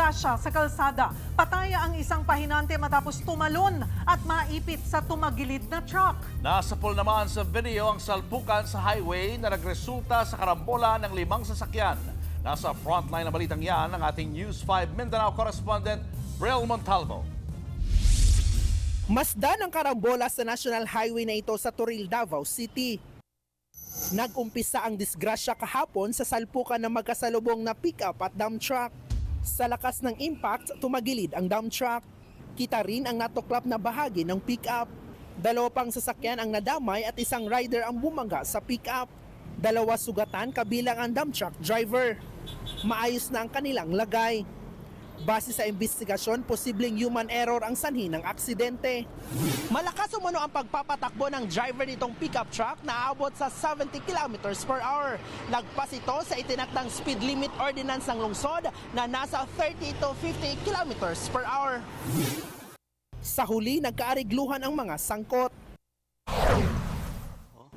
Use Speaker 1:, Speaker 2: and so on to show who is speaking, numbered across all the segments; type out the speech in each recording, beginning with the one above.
Speaker 1: nadisgrasya sa kalsada. Pataya ang isang pahinante matapos tumalon at maipit sa tumagilid na truck.
Speaker 2: Nasa pool naman sa video ang salpukan sa highway na nagresulta sa karambola ng 5 sasakyan. Nasa frontline ng balitang yan ang ating News 5 Mindanao correspondent Brel Montalvo.
Speaker 3: Masdan ang karambola sa National Highway na ito sa Toril, Davao City. Nag-umpisa ang disgrasya kahapon sa salpukan ng magkasalubong na pick-up at dump truck. Sa lakas ng impact, tumagilid ang dump truck. Kita rin ang natuklap na bahagi ng pick-up. 2 pang sasakyan ang nadamay at isang rider ang bumangga sa pick-up. 2 sugatan kabilang ang dump truck driver. Maayos na ang kanilang lagay. Base sa investigasyon, posibleng human error ang sanhi ng aksidente. Malakas umano ang pagpapatakbo ng driver nitong pickup truck na aabot sa 70 kilometers per hour. Lagpas ito sa itinakdang speed limit ordinance ng lungsod na nasa 30 to 50 kilometers per hour. Sa huli, nagkaarigluhan ang mga sangkot.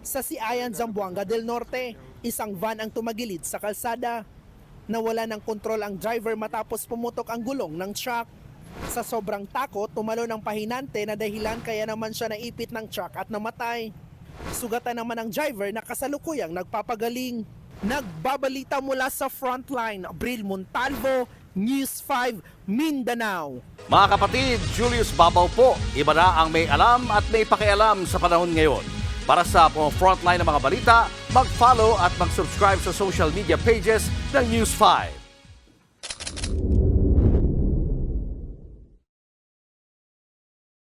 Speaker 3: Sa Siayan, Zamboanga del Norte, isang van ang tumagilid sa kalsada. Nawala ng kontrol ang driver matapos pumutok ang gulong ng truck. Sa sobrang takot, tumalo ng pahinante na dahilan kaya naman siya naipit ng truck at namatay. Sugatan naman ang driver na kasalukuyang nagpapagaling. Nagbabalita mula sa frontline, Bril Montalvo, News 5, Mindanao.
Speaker 2: Mga kapatid, Julius Babaw po. Iba na ang may alam at may pakialam sa panahon ngayon. Para sa frontline ng mga balita, mag-follow at mag-subscribe sa social media pages ng News 5.